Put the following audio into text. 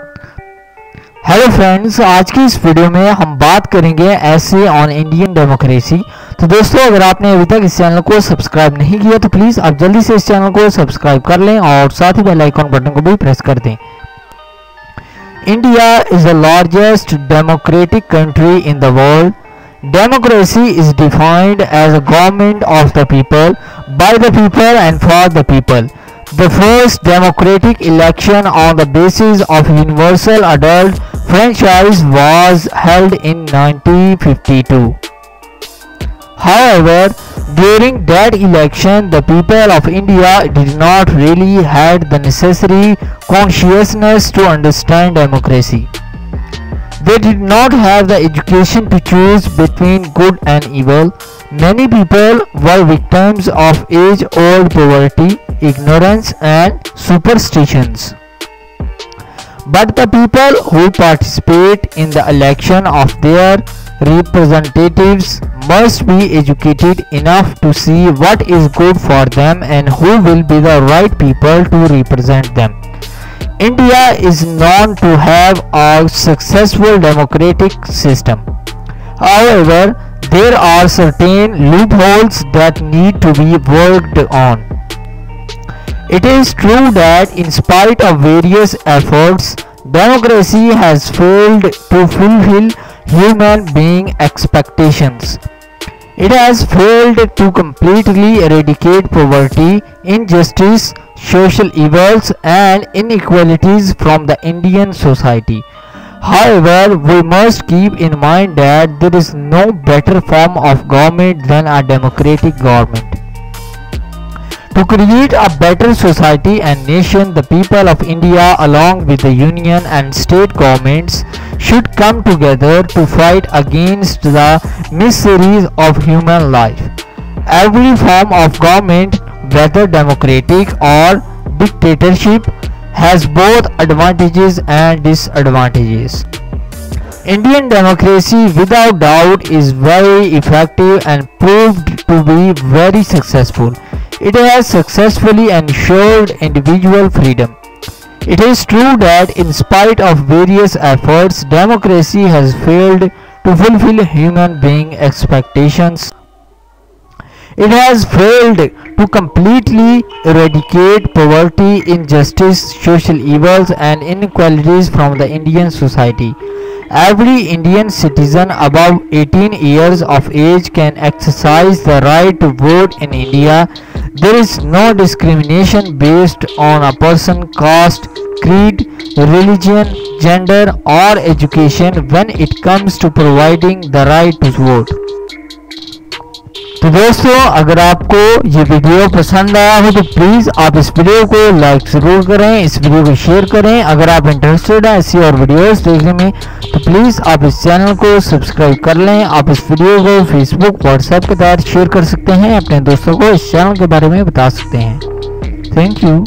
Hello friends, आज की इस वीडियो में हम बात करेंगे ऐसे ऑन इंडियन डेमोक्रेसी। तो दोस्तों, अगर आपने अभी तक इस चैनल को सब्सक्राइब नहीं किया तो प्लीज़ आप जल्दी से इस चैनल को सब्सक्राइब कर लें और साथ ही बेल आइकन बटन को भी प्रेस कर दें। India is the largest democratic country in the world. Democracy is defined as a government of the people, by the people and for the people. The first democratic election on the basis of universal adult franchise was held in 1952. However, during that election, the people of India did not really had the necessary consciousness to understand democracy. They did not have the education to choose between good and evil. Many people were victims of age-old poverty, ignorance and superstitions. But the people who participate in the election of their representatives must be educated enough to see what is good for them and who will be the right people to represent them. India is known to have a successful democratic system. However, there are certain loopholes that need to be worked on. It is true that in spite of various efforts, democracy has failed to fulfill human being expectations. It has failed to completely eradicate poverty, injustice, social evils and inequalities from the Indian society. However, we must keep in mind that there is no better form of government than a democratic government. To create a better society and nation, the people of India along with the union and state governments should come together to fight against the miseries of human life. Every form of government, whether democratic or dictatorship, has both advantages and disadvantages. Indian democracy without doubt is very effective and proved to be very successful. It has successfully ensured individual freedom. It is true that in spite of various efforts, democracy has failed to fulfill human being expectations. It has failed to completely eradicate poverty, injustice, social evils and inequalities from the Indian society. Every Indian citizen above 18 years of age can exercise the right to vote in India. There is no discrimination based on a person's caste, creed, religion, gender or education when it comes to providing the right to vote. तो दोस्तों, अगर आपको ये video पसंद आया हो तो please आप इस वीडियो को लाइक ज़रूर करें, इस वीडियो को शेयर करें। अगर आप इंटरेस्टेड हैं ऐसी और वीडियोस देखने में तो प्लीज़ आप इस चैनल को सब्सक्राइब कर लें। आप इस वीडियो को फेसबुक, व्हाट्सएप के तहत शेयर कर सकते हैं, अपने दोस्तों को इस चैनल के बारे में बता सकते हैं। Thank you.